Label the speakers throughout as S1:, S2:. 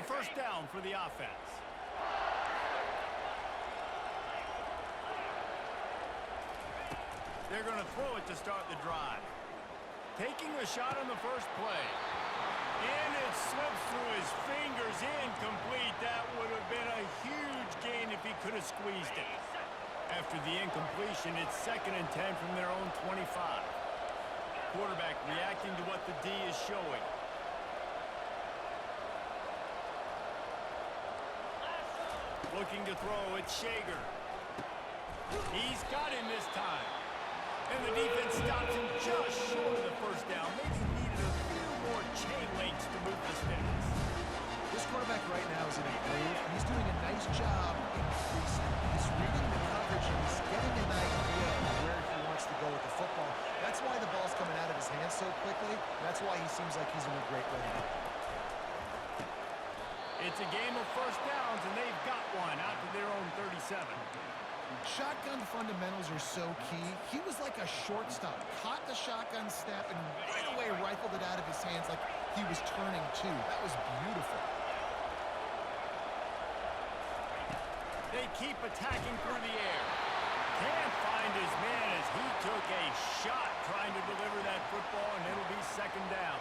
S1: first down for the offense. They're going to throw it to start the drive. Taking a shot on the first play. And it slips through his fingers, incomplete. That would have been a huge gain if he could have squeezed it. After the incompletion, it's 2nd and 10 from their own 25. Quarterback reacting to what the D is showing. Looking to throw, it's Shager. He's got him this time. And the defense stops him just short of the first down. Maybe needed a few more chain links to move the sticks.
S2: This quarterback right now is in a groove, and he's doing a nice job increasing. He's reading the coverage, and he's getting an idea of where he wants to go with the football. That's why the ball's coming out of his hands so quickly. That's why he seems like he's in a great rhythm.
S1: It's a game of first downs, and they've got one out to their own 37.
S2: Shotgun fundamentals are so key. He was like a shortstop, caught the shotgun snap, and right away rifled it out of his hands like he was turning two. That was beautiful.
S1: They keep attacking through the air. Can't find his man as he took a shot trying to deliver that football, and it'll be 2nd down.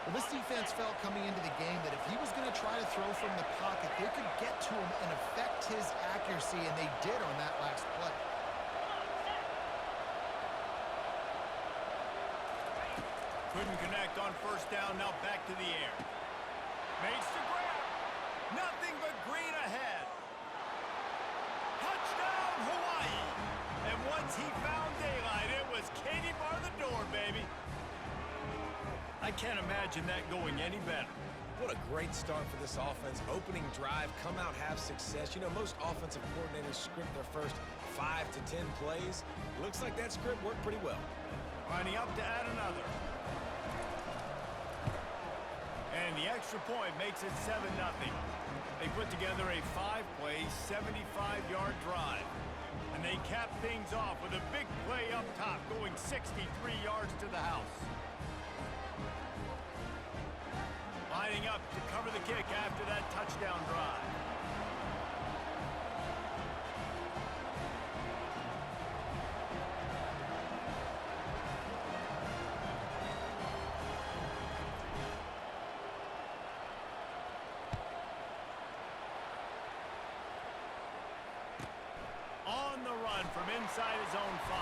S2: Well, this defense felt coming into the game that if he was going to try to throw from the pocket, they could get to him and affect his accuracy, and they did on that last play.
S1: Couldn't connect on first down, now back to the air. Makes the grab. Nothing but green ahead. Touchdown, Hawaii. And once he found daylight, it was Katie bar the door, baby. I can't imagine that going any better.
S3: What a great start for this offense. Opening drive, come out, have success. You know, most offensive coordinators script their first 5 to 10 plays. Looks like that script worked pretty well.
S1: Lining up to add another. And the extra point makes it 7-0. They put together a 5-play, 75-yard drive. And they cap things off with a big play up top, going 63 yards to the house. Lining up to cover the kick after that touchdown drive. On the run from inside his own 5.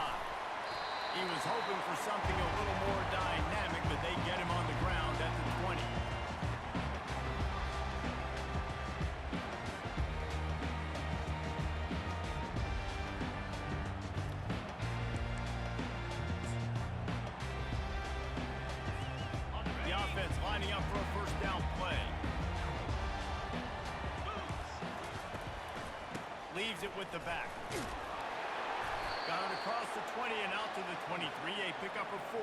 S1: He was hoping for something a little more dynamic, but they get him on the ground at the 20. Lining up for a first down play. Leaves it with the back. Got it across the 20 and out to the 23. A pickup of 4.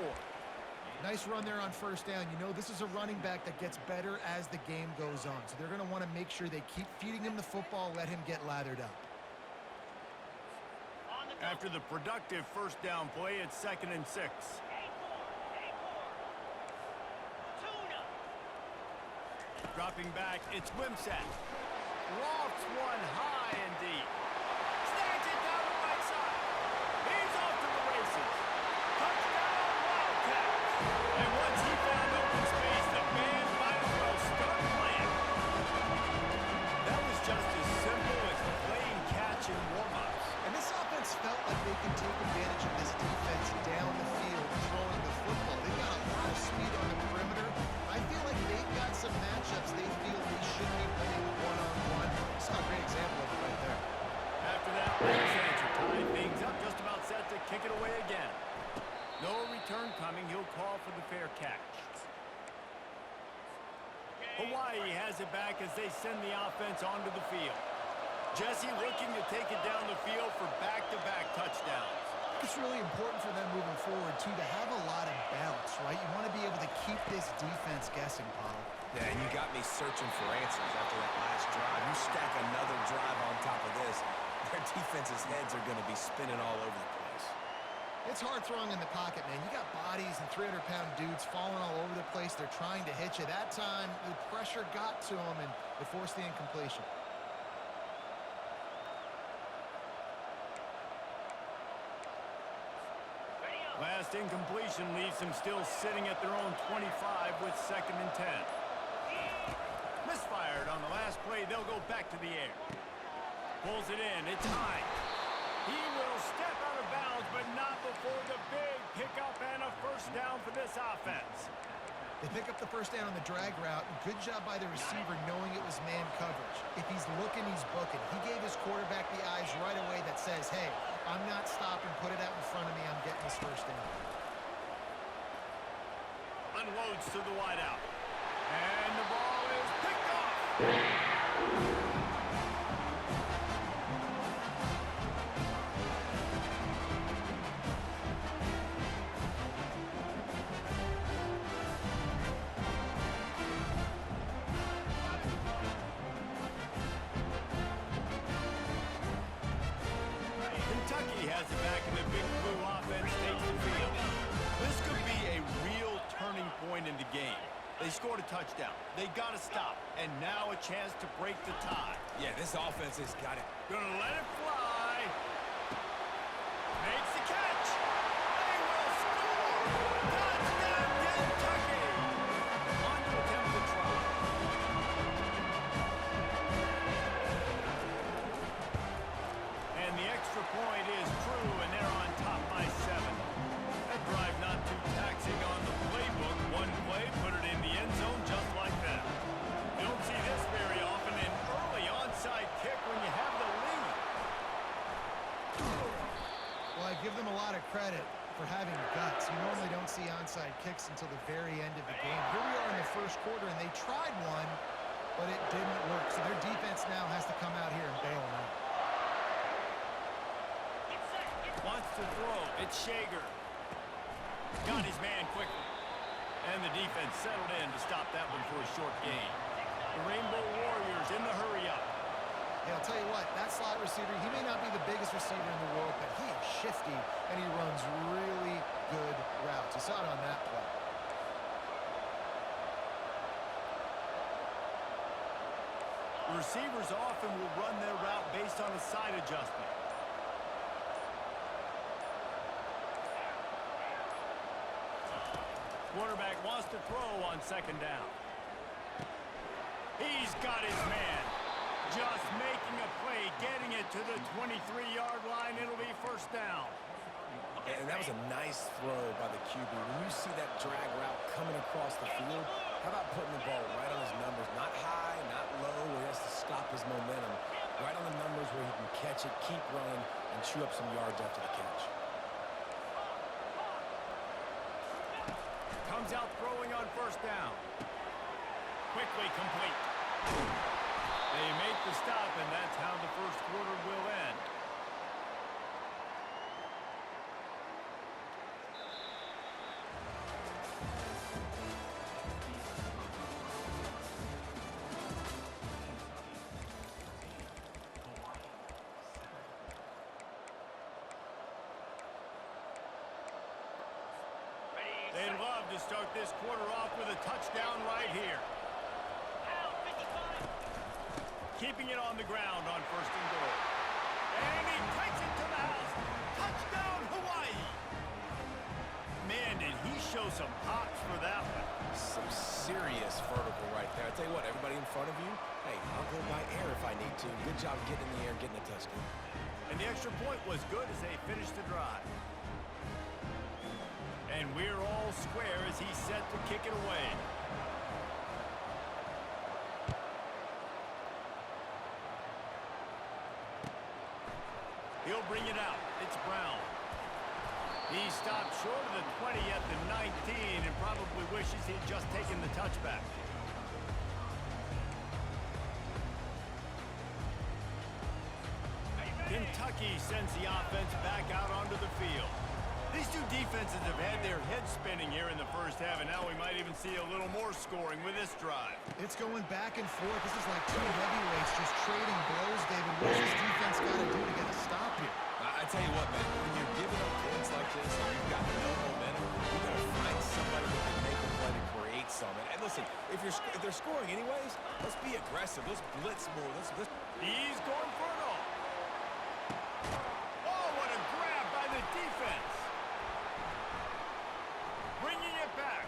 S2: Nice run there on first down. You know, this is a running back that gets better as the game goes on. So they're going to want to make sure they keep feeding him the football, let him get lathered up.
S1: After the productive first down play, it's 2nd and 6. Dropping back, it's Wimsatt. Lofts one high and deep. Snags it down the right side. He's off to the races. Touchdown, Wildcats. And once he found open space, the band might as well start playing. That was just as simple as playing catch in warm-ups.
S2: And this offense felt like they could take advantage of this defense down the field, throwing the football. They've got a lot of speed on the perimeter. I feel like they've got some matchups they feel they should be playing one-on-one. Saw a great example of it right there.
S1: After that, Saints are tying things up, just about set to kick it away again. No return coming. He'll call for the fair catch. Hawaii has it back as they send the offense onto the field. Jesse looking to take it down the field for back-to-back touchdowns.
S2: It's really important for them moving forward, too, to have a lot of balance, right? You want to be able to keep this defense guessing, Paul.
S3: Yeah, and you got me searching for answers after that last drive. You stack another drive on top of this, their defense's heads are going to be spinning all over the place.
S2: It's hard throwing in the pocket, man. You got bodies and 300-pound dudes falling all over the place. They're trying to hit you. That time, the pressure got to them, and it forced the incompletion.
S1: Last incompletion leaves them still sitting at their own 25 with 2nd and 10. Misfired on the last play. They'll go back to the air. Pulls it in. It's high. He will step out of bounds, but not before the big pickup and a first down for this offense.
S2: They pick up the first down on the drag route. Good job by the receiver knowing it was man coverage. If he's looking, he's booking. He gave his quarterback the eyes right away that says, hey, I'm not stopping. Put it out in front of me. I'm getting this first down.
S1: Unloads to the wideout. And the ball is picked off. Kentucky has it back in the Big Blue offense takes the field. This could be a real turning point in the game. They scored a touchdown. They got to stop. And now a chance to break the tie.
S3: Yeah, this offense has got it.
S1: Gonna let it fly. Makes the catch. They will score. Touchdown, Kentucky. On to attempt the try. And the extra point is true, and they're on top by 7. That drive not too taxing on the playbook. One play, put it in the end zone just like that. You don't see this very often, an early onside kick when you have the lead.
S2: Well, I give them a lot of credit for having guts. You normally don't see onside kicks until the very end of the game. Here we are in the first quarter, and they tried one, but it didn't work. So their defense now has to come out here and bail them out.
S1: Wants to throw. It's Shager. Got his man quickly. And the defense settled in to stop that one for a short gain. The Rainbow Warriors in the hurry-up.
S2: Yeah, I'll tell you what, that slot receiver, he may not be the biggest receiver in the world, but he is shifty, and he runs really good routes. You saw it on that play.
S1: The receivers often will run their route based on a side adjustment. Quarterback wants to throw on 2nd down. He's got his man. Just making a play, getting it to the 23-yard line. It'll be first down.
S3: And that was a nice throw by the QB. When you see that drag route coming across the field, how about putting the ball right on his numbers? Not high, not low, where he has to stop his momentum. Right on the numbers where he can catch it, keep running, and chew up some yards after the catch.
S1: Comes out throwing on first down. Quickly complete. They make the stop, and that's how the first quarter will end. They'd love to start this quarter off with a touchdown right here. Keeping it on the ground on 1st and goal. And he takes it to the house. Touchdown, Hawaii. Man, did he show some hops for that one.
S3: Some serious vertical right there. I tell you what, everybody in front of you, hey, I'll go by air if I need to. Good job getting in the air, getting a touchdown.
S1: And the extra point was good as they finished the drive. And we're all square as he's set to kick it away. He'll bring it out. It's Brown. He stopped short of the 20 at the 19 and probably wishes he'd just taken the touchback. Kentucky sends the offense back out onto the field. These two defenses have had their heads spinning here in the first half, and now we might even see a little more scoring with this drive.
S2: It's going back and forth. This is like two heavyweights just trading blows, David. What's this defense got to do to get a stop here?
S3: I tell you what, man, when you're giving up points like this, if they're scoring anyways, let's be aggressive. Let's blitz more. Let's.
S1: He's going for it all. Oh, what a grab by the defense. Bringing it back.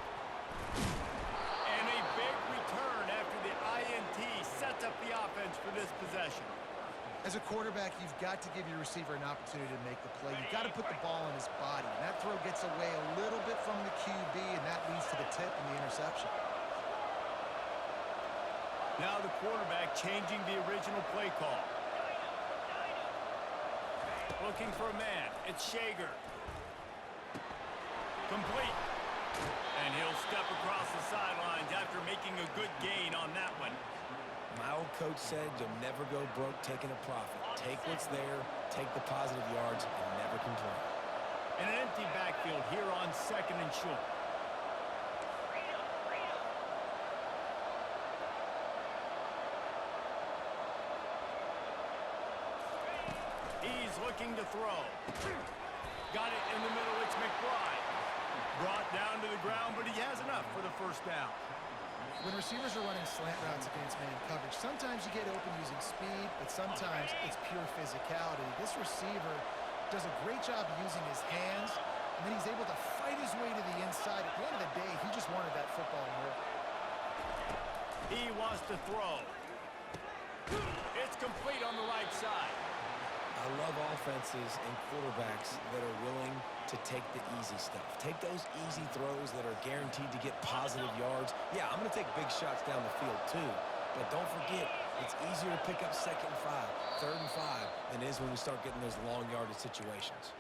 S1: And a big return after the INT sets up the offense for this possession.
S2: As a quarterback, you've got to give your receiver an opportunity to make the play. You've got to put the ball in his body. And that throw gets away a little bit from the QB, and that leads to the tip and the interception.
S1: Now the quarterback changing the original play call. Looking for a man. It's Shager. Complete. And he'll step across the sidelines after making a good gain on that one.
S3: My old coach said you'll never go broke taking a profit. Take what's there, take the positive yards, and never complain.
S1: And an empty backfield here on 2nd and short. He's looking to throw. Got it in the middle. It's McBride. Brought down to the ground, but he has enough for the first down.
S2: When receivers are running slant routes against man coverage, sometimes you get open using speed, but sometimes it's pure physicality. This receiver does a great job using his hands, and then he's able to fight his way to the inside. At the end of the day, he just wanted that football more.
S1: He wants to throw. It's complete on the right side.
S3: I love offenses and quarterbacks that are willing to take the easy stuff. Take those easy throws that are guaranteed to get positive yards. Yeah, I'm going to take big shots down the field too. But don't forget, it's easier to pick up 2nd and 5, 3rd and 5 than it is when we start getting those long yardage situations.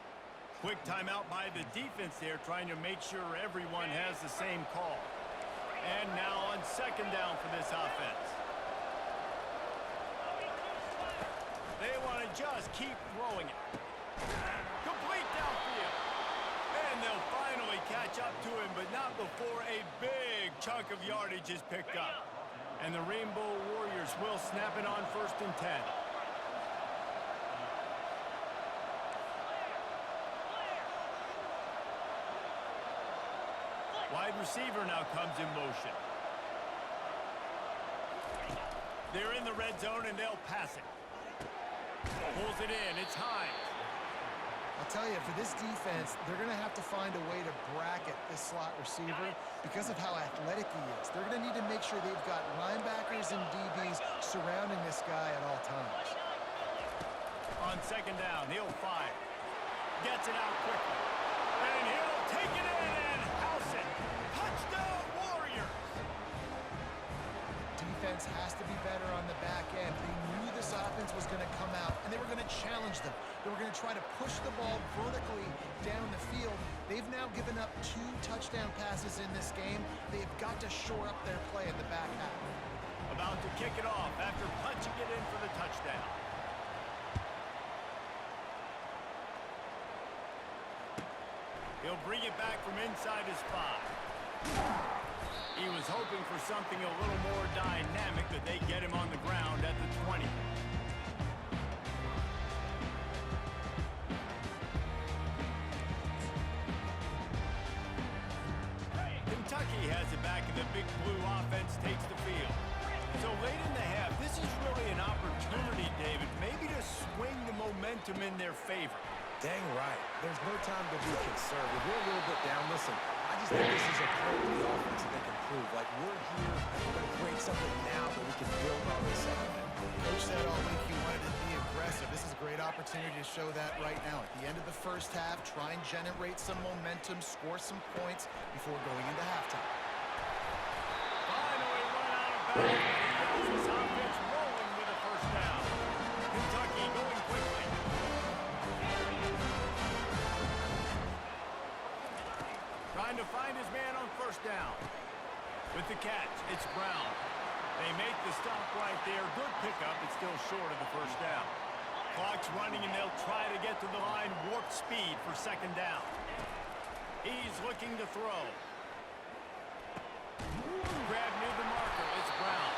S1: Quick timeout by the defense there, trying to make sure everyone has the same call. And now on 2nd down for this offense. They want to just keep throwing it. Complete downfield. And they'll finally catch up to him, but not before a big chunk of yardage is picked up. And the Rainbow Warriors will snap it on 1st and 10. Wide receiver now comes in motion. They're in the red zone, and they'll pass it. Pulls it in. It's Hines.
S2: I'll tell you, for this defense, they're going to have to find a way to bracket this slot receiver because of how athletic he is. They're going to need to make sure they've got linebackers and DBs surrounding this guy at all times.
S1: On 2nd down, he'll fire. Gets it out quickly. And he'll take it in and house it. Touchdown, Warriors!
S2: Defense has to be better on the back end. They knew this offense was going to come out, and they were going to challenge them. They were going to try to push the ball vertically down the field. They've now given up 2 touchdown passes in this game. They've got to shore up their play in the back half.
S1: About to kick it off after punching it in for the touchdown. He'll bring it back from inside his 5. He was hoping for something a little more dynamic, but they get him on the ground at the 20. Kentucky has it back, and the Big Blue offense takes the field. So late in the half, this is really an opportunity, David, maybe to swing the momentum in their favor.
S3: Dang right. There's no time to be conservative. We're a little bit down. Listen, I just think this is a part of the offense that they can prove. Like, we're here, we're going to create something now that we can build on this second half.
S2: Coach said all week he wanted to be aggressive. This is a great opportunity to show that right now. At the end of the first half, try and generate some momentum, score some points before going into halftime.
S1: Finally run out of bounds. This offense rolling with a first down. Kentucky going quickly. Trying to find his man on 1st down. With the catch, it's Brown. They make the stop right there. Good pickup. It's still short of the 1st down. Clock's running, and they'll try to get to the line. Warp speed for 2nd down. He's looking to throw. Grab near the marker. It's Brown.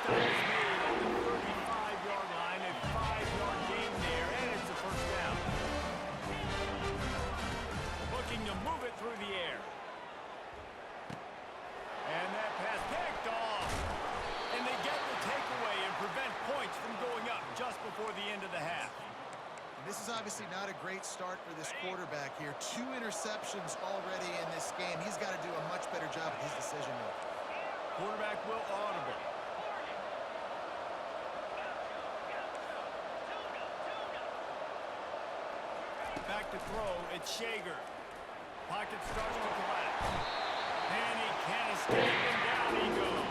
S1: Stop is made at the 35-yard line. A 5-yard gain there, and it's a 1st down. Looking to move it through the air. And that pass picked off.
S2: This is obviously not a great start for this quarterback here. 2 interceptions already in this game. He's got to do a much better job with his decision making.
S1: Quarterback will audible. Back to throw, it's Shager. Pocket starts to collapse. And he can't escape, and down he goes.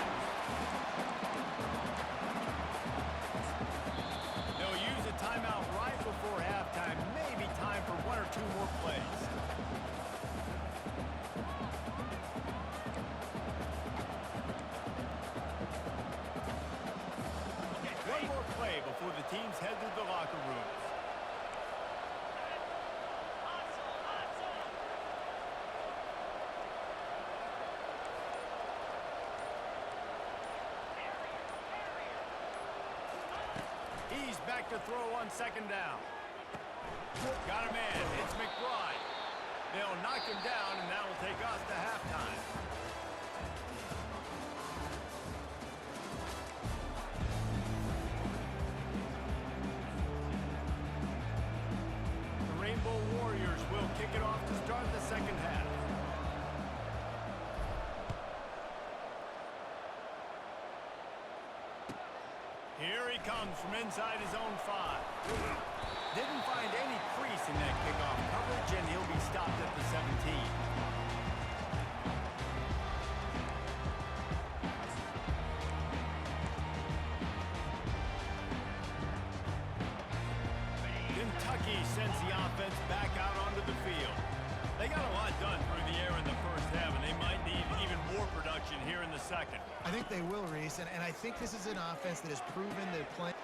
S1: They'll use a timeout right before halftime. Maybe time for 1 or 2 more plays. One more play before the teams head to the locker rooms. He's back to throw on 2nd down. Got a man. It's McBride. They'll knock him down, and that will take us to halftime. The Rainbow Warriors will kick it off to start the 2nd half. Here he comes from inside his own 5. Didn't find any crease in that kickoff coverage, and he'll be stopped at the 17. Kentucky sends the offense back out onto the field. They got a lot done through the air in the first half, and they might need even more production here in the second.
S2: I think they will, Reese, and I think this is an offense that has proven that playing